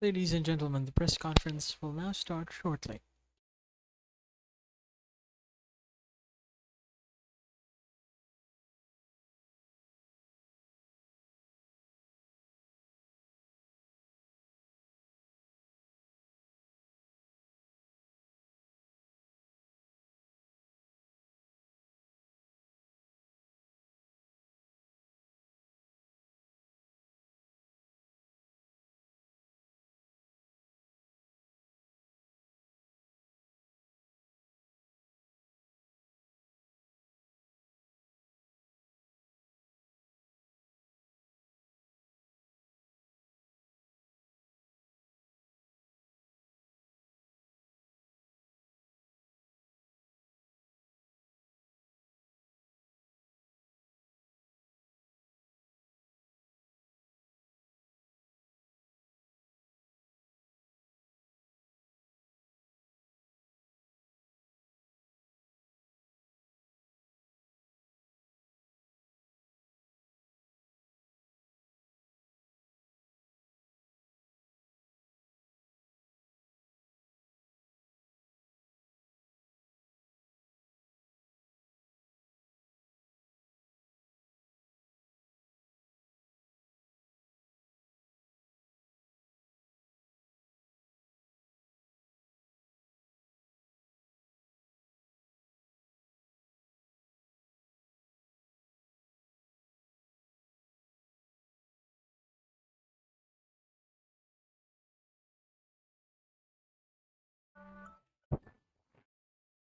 Ladies and gentlemen, the press conference will now start shortly.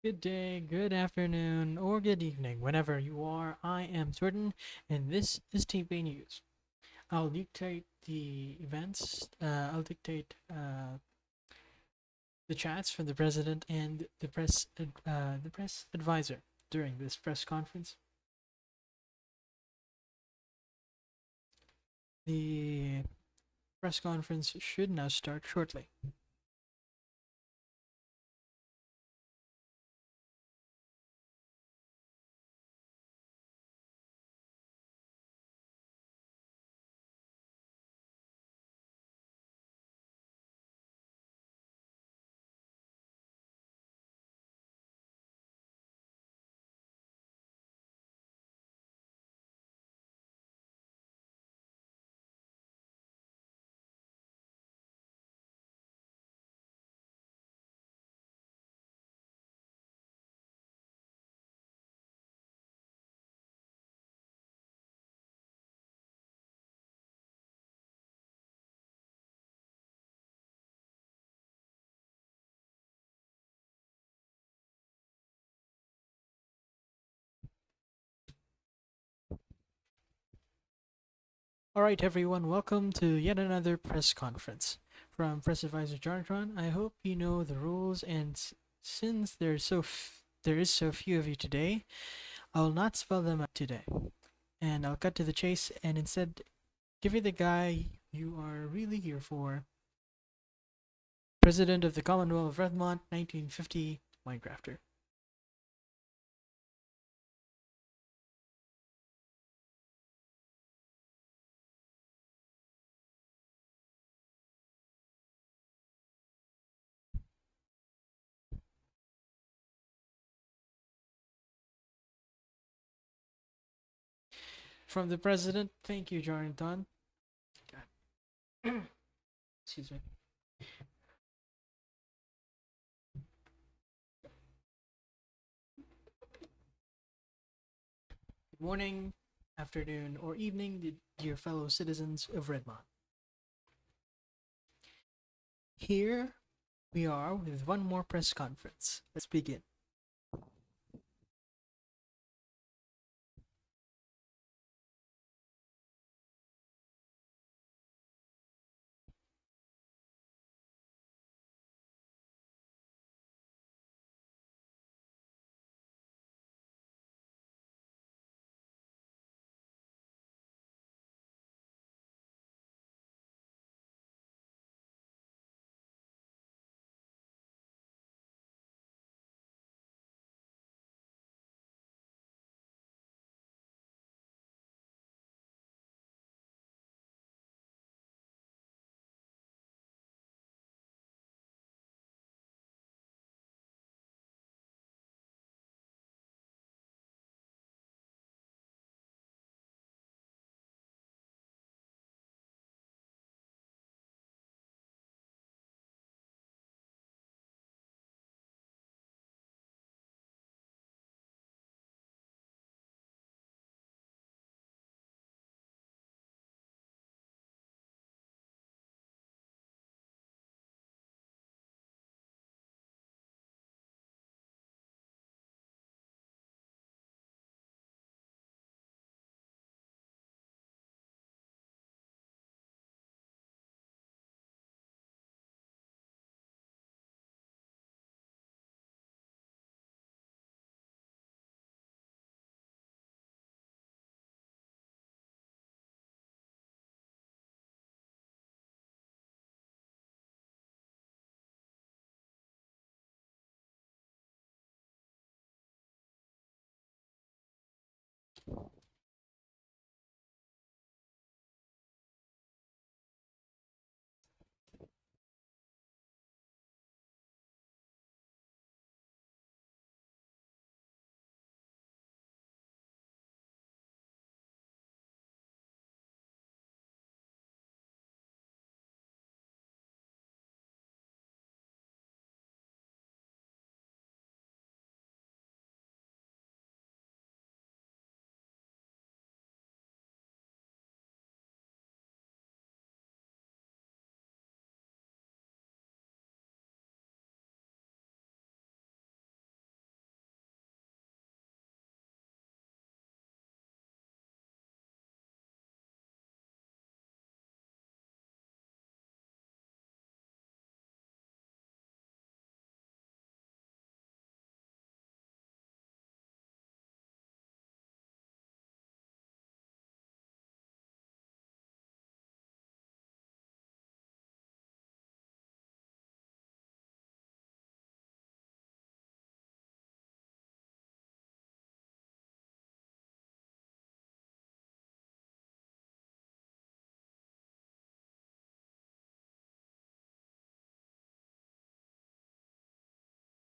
Good day, good afternoon, or good evening, whenever you are. I am Jordan, and this is TP News. I'll dictate the events. I'll dictate the chats from the president and the press advisor during this press conference. The press conference should now start shortly. All right, everyone, welcome to yet another press conference. From Press Advisor Jonathan, I hope you know the rules, and since there is so few of you today, I will not spell them out today, and I'll cut to the chase and instead give you the guy you are really here for. President of the Commonwealth of Redmont, 1950, Minecrafter. From the President, thank you, Jonathan. God. Excuse me. Good morning, afternoon, or evening, dear fellow citizens of Redmont. Here we are with one more press conference. Let's begin.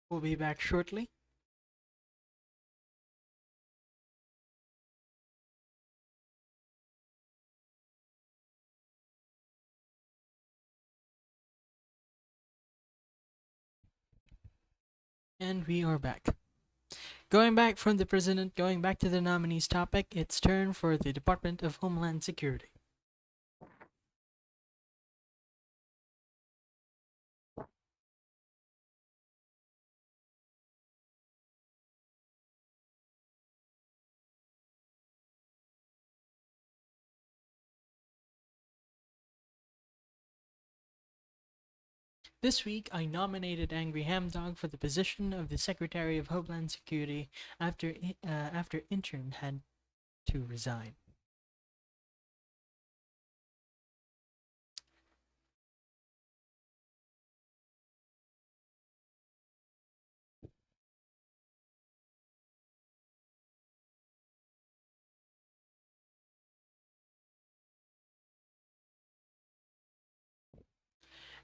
We'll be back shortly. And we are back. Going back from the president, going back to the nominees topic, it's turn for the Department of Homeland Security. This week, I nominated Angry Hamdog for the position of the Secretary of Homeland Security after intern had to resign.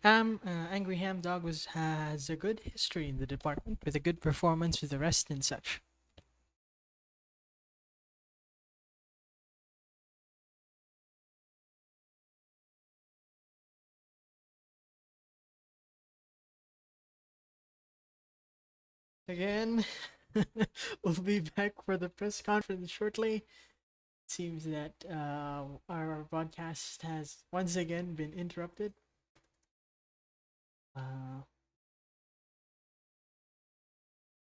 Angry Hamdog has a good history in the department with a good performance with arrest and such. Again, we'll be back for the press conference shortly. It seems that our broadcast has once again been interrupted. Uh,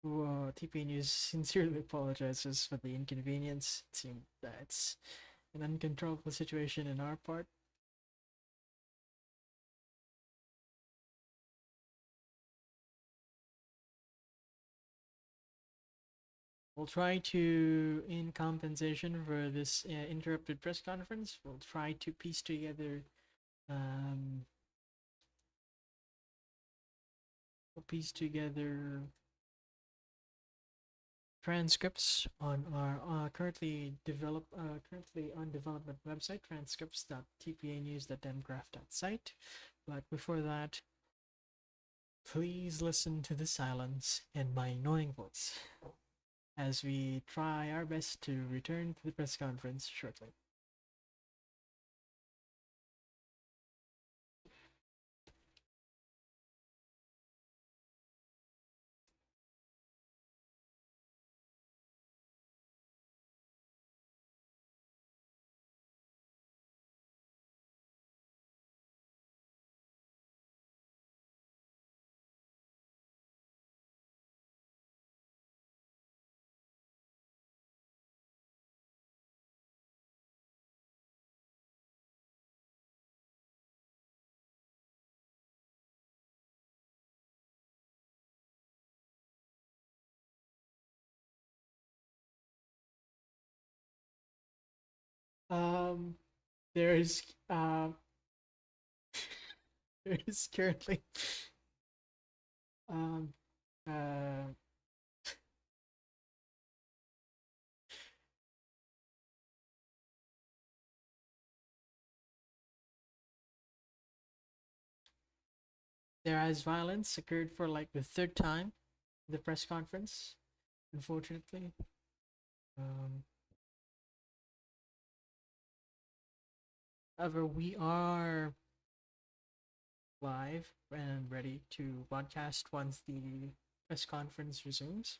TP News sincerely apologizes for the inconvenience. It seems that it's an uncontrollable situation in our part. We'll try to, in compensation for this interrupted press conference, we'll try to piece together um, we'll piece together transcripts on our currently on development website, transcripts.tpanews.demcraft.site. But before that, please listen to the silence and my annoying voice as we try our best to return to the press conference shortly. Um, there's there is currently um uh There has violence occurred for like the third time in the press conference, unfortunately. Um, However, we are live and ready to broadcast once the press conference resumes.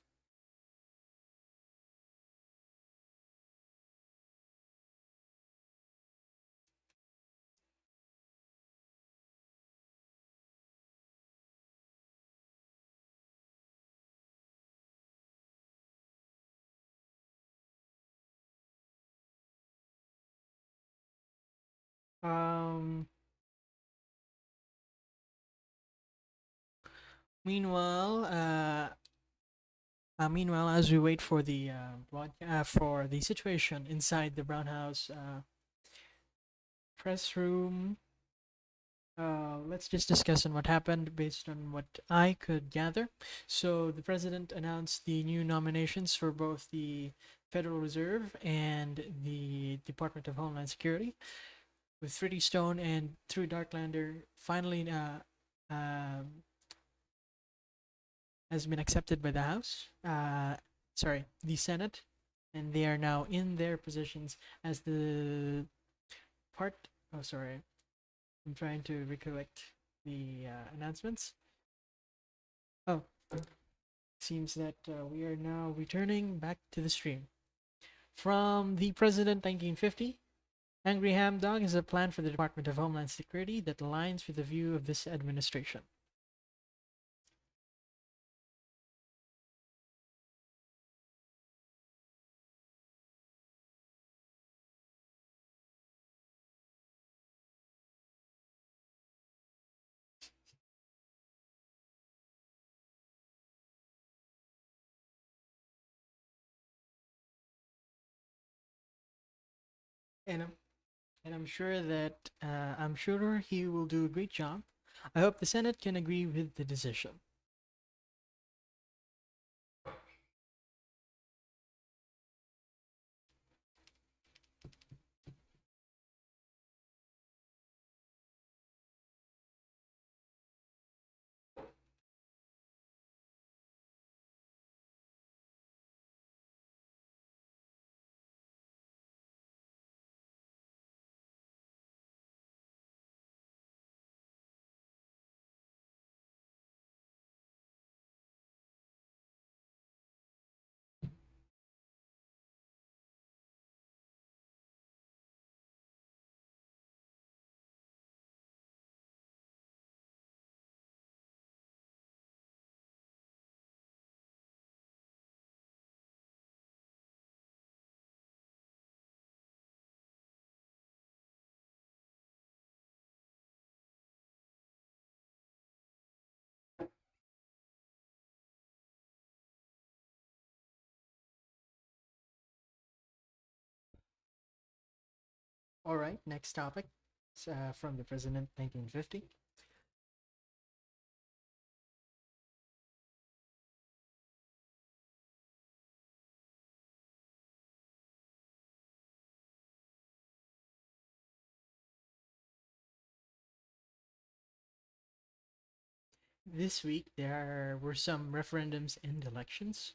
Um, meanwhile, as we wait for the for the situation inside the Brown House press room, let's just discuss on what happened based on what I could gather. So the president announced the new nominations for both the Federal Reserve and the Department of Homeland Security, with Freddie Stone and True Darklander finally has been accepted by the House. Sorry, the Senate, and they are now in their positions as the part. Oh, sorry, I'm trying to recollect the announcements. Oh, seems that we are now returning back to the stream. From the President 1950, Angry Ham Dog is a plan for the Department of Homeland Security that aligns with the view of this administration. And I'm sure that I'm sure he will do a great job. I hope the Senate can agree with the decision. All right, next topic from the President 1950. This week there were some referendums and elections.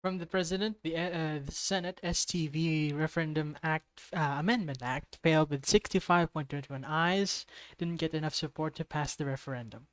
From the President, the Senate STV Referendum Act Amendment Act failed with 65.21 ayes, didn't get enough support to pass the referendum.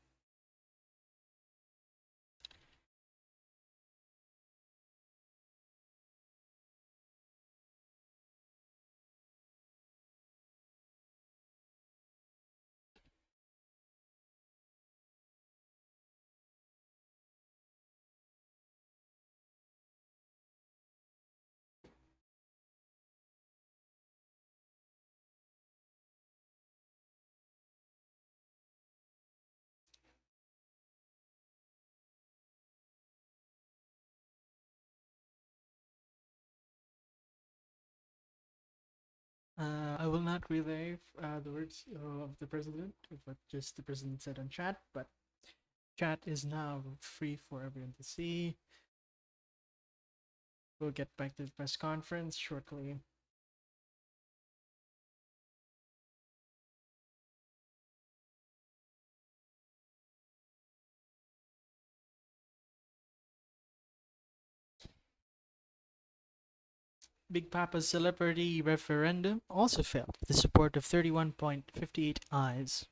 will not relay the words of the president, but just the president said on chat. But chat is now free for everyone to see. We'll get back to the press conference shortly. Big Papa's celebrity referendum also failed, with the support of 31.58 ayes.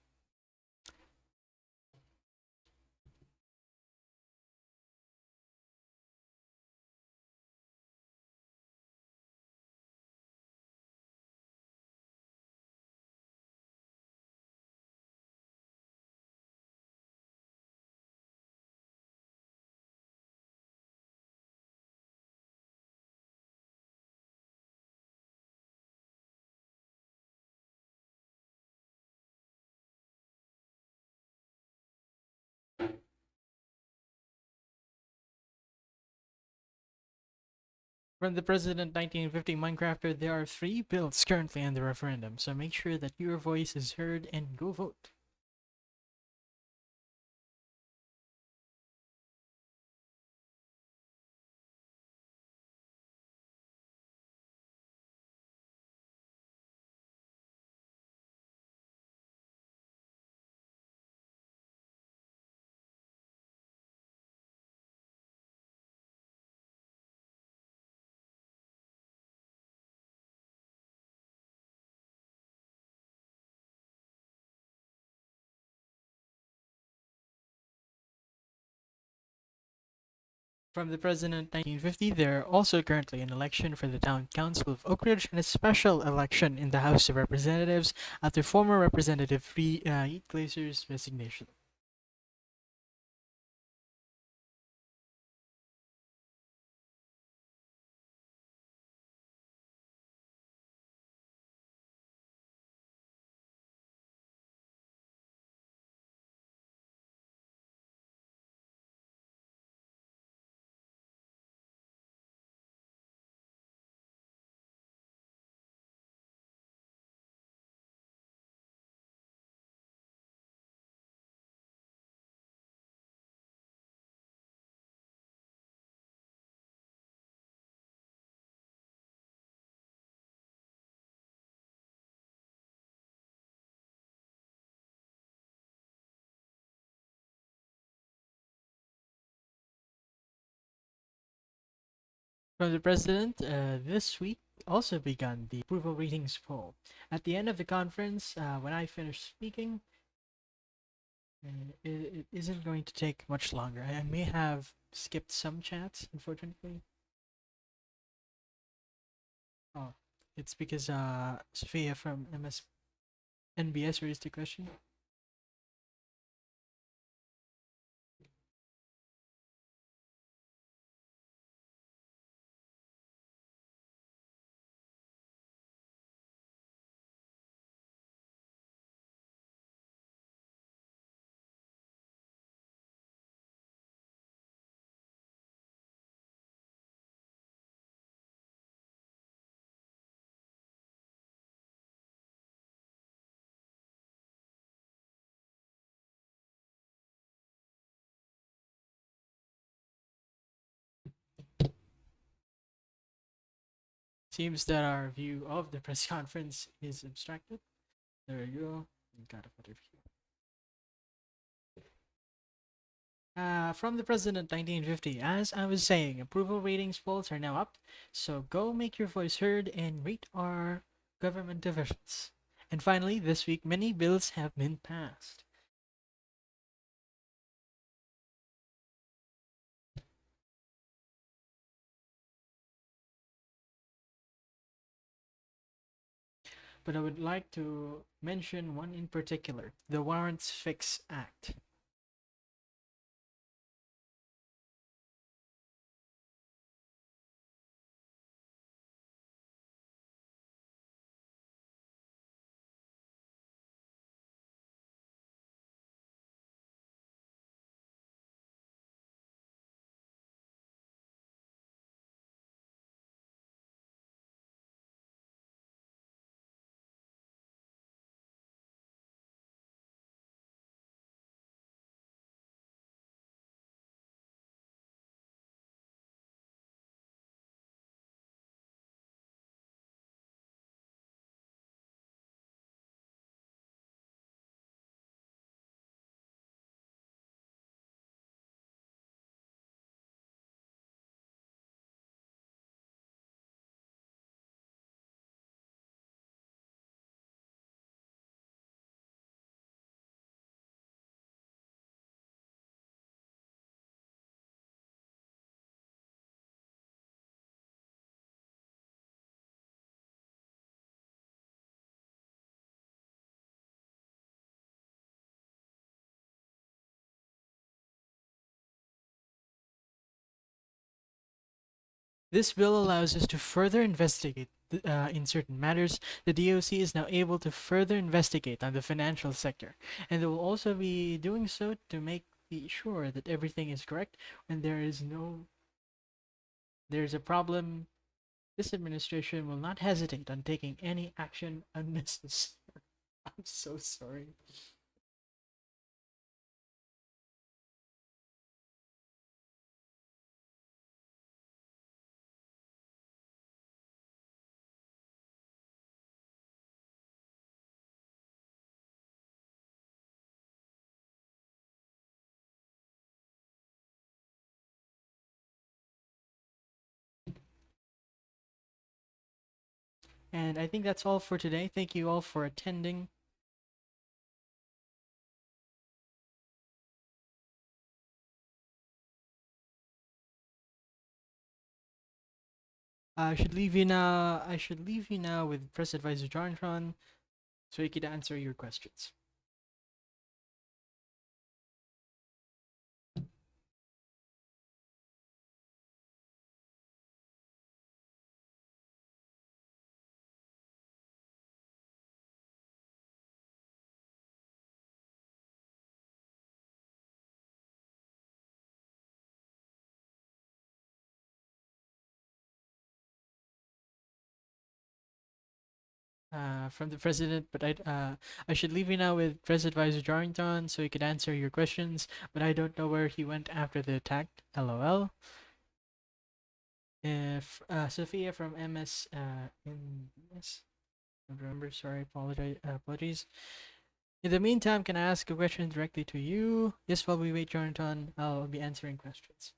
From the President 1950 Minecrafter, there are 3 bills currently on the referendum, so make sure that your voice is heard and go vote. From the President 1950, there are also currently an election for the Town Council of Oak Ridge and a special election in the House of Representatives after former Representative Heath Glazer's resignation. From the President, this week also begun the approval ratings poll. At the end of the conference, when I finish speaking, it isn't going to take much longer. I may have skipped some chats, unfortunately. Oh, it's because Sophia from NBS raised a question. Seems that our view of the press conference is abstracted. There you go. You got a better view. From the President 1950, as I was saying, approval ratings polls are now up, so go make your voice heard and rate our government officials. And finally, this week, many bills have been passed. But I would like to mention one in particular, the Warrants Fix Act. This bill allows us to further investigate in certain matters. The DOC is now able to further investigate on the financial sector, and they will also be doing so to make sure that everything is correct when there's a problem. This administration will not hesitate on taking any action unnecessary. I'm so sorry. And I think that's all for today. Thank you all for attending. I should leave you now with Press Advisor Jontron so he could answer your questions. From the president, but I should leave you now with Press Advisor Jarrington so he could answer your questions, but I don't know where he went after the attack. LOL. If Sophia from MS in yes, I don't remember. Sorry, apologies. In the meantime, can I ask a question directly to you? Yes, while we wait, Jarrington, I'll be answering questions.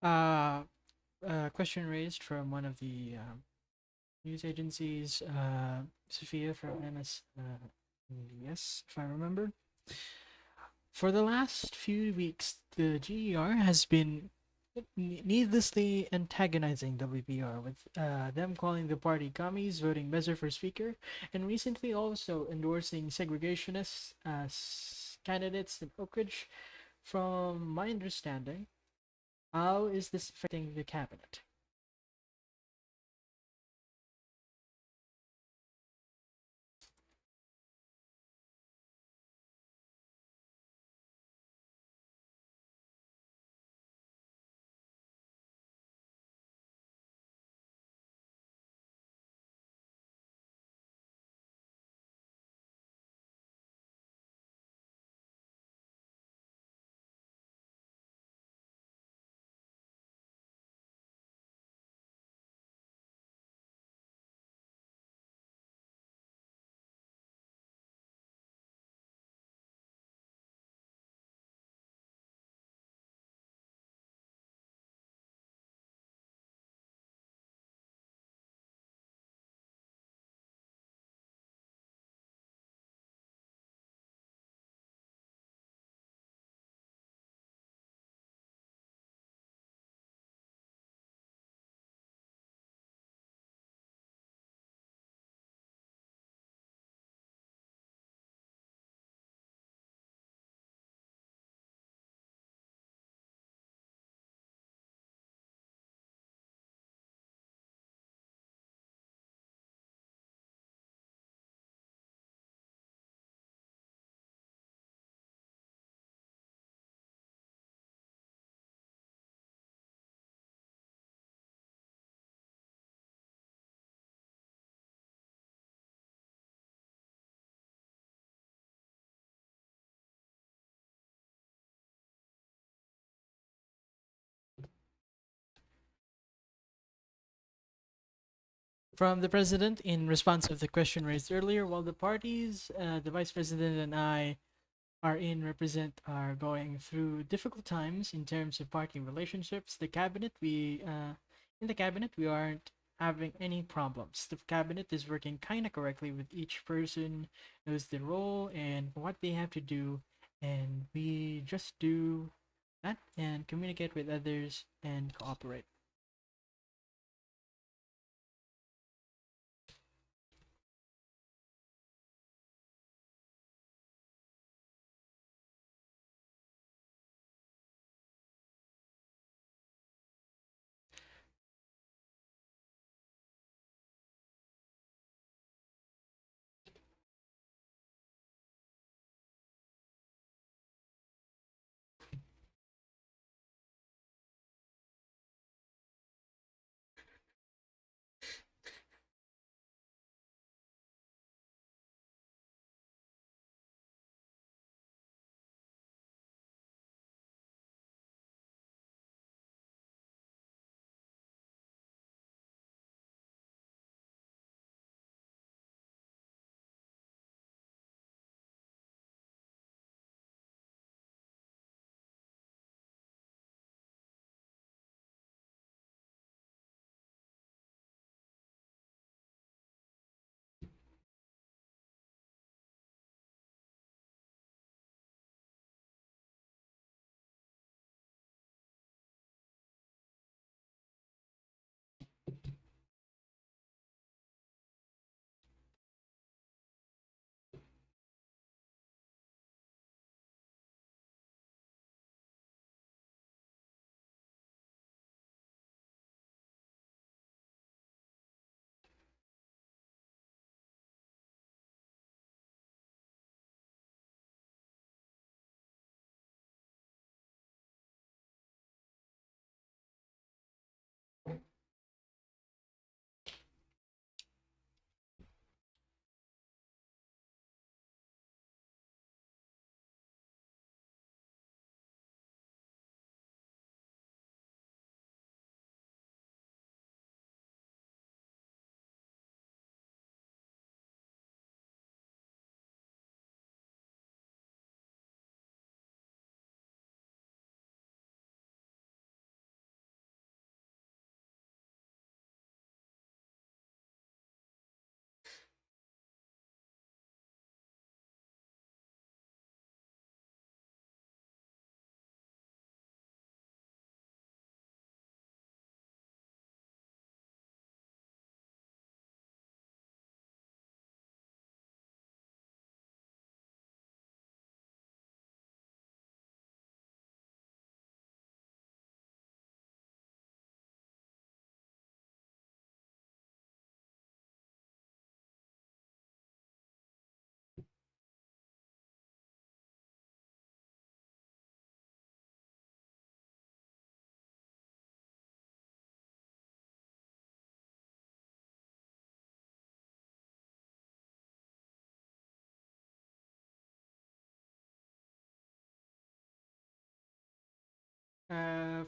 Uh, question raised from one of the news agencies, Sophia from MS. Yes, if I remember. For the last few weeks, the GER has been needlessly antagonizing WPR, with them calling the party commies, voting Bezer for speaker, and recently also endorsing segregationists as candidates in Oak Ridge. From my understanding, how is this affecting the cabinet? from the president in response of the question raised earlier. While the parties, the vice president and I are going through difficult times in terms of party relationships. In the cabinet we aren't having any problems. The cabinet is working kind of correctly with each person knows their role and what they have to do, and we just do that and communicate with others and cooperate.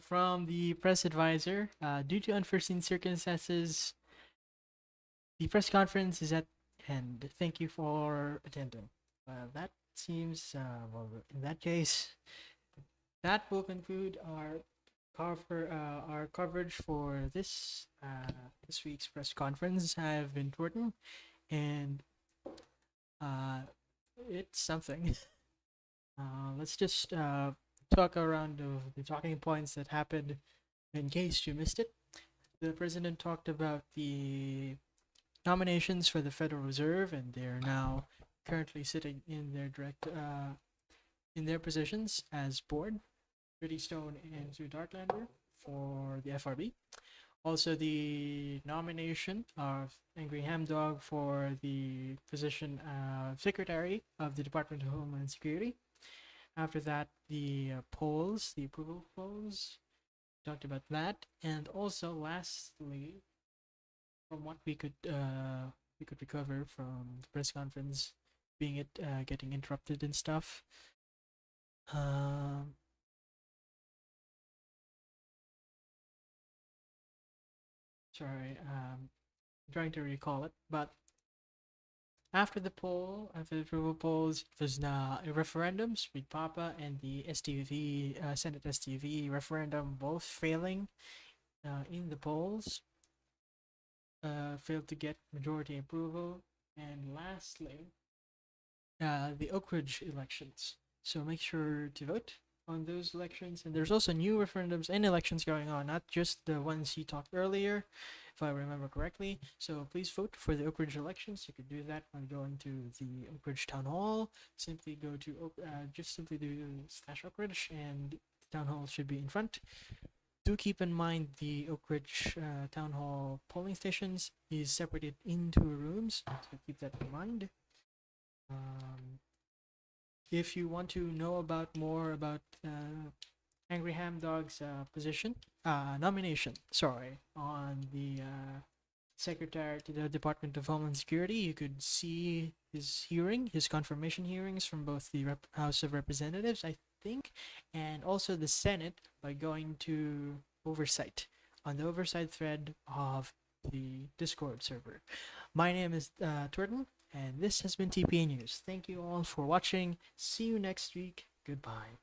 From the press advisor, due to unforeseen circumstances, the press conference is at end. Thank you for attending. That seems, well, in that case, that will conclude our coverage for this week's press conference. I've been Thornton, and uh, it's something. Let's just talk around of the talking points that happened in case you missed it. The president talked about the nominations for the Federal Reserve, and they're now currently sitting in their in their positions as board, Pretty Stone and Sue Dartlander for the FRB. Also, the nomination of Angry Hamdog for the position of Secretary of the Department of Homeland Security. After that, the polls, the approval polls, talked about that, and also lastly, from what we could recover from the press conference, being it getting interrupted and stuff. Um, sorry. trying to recall it, but after the poll, after the approval polls, it was referendums with Papa and the STV, Senate STV referendum both failing in the polls, failed to get majority approval. And lastly, the Oak Ridge elections. So make sure to vote on those elections. And there's also new referendums and elections going on, not just the ones he talked earlier, if I remember correctly. So please vote for the Oak Ridge elections. You could do that by going to the Oak Ridge Town Hall. Simply go to just simply do /Oak Ridge, and the town hall should be in front. Do keep in mind the Oak Ridge Town Hall polling stations is separated into rooms, so keep that in mind. If you want to know about more about Angry Ham Dog's nomination, on the Secretary to the Department of Homeland Security, you could see his confirmation hearings from both the House of Representatives, I think, and also the Senate by going to oversight on the oversight thread of the Discord server. My name is Turtle, and this has been TPA News. Thank you all for watching. See you next week. Goodbye.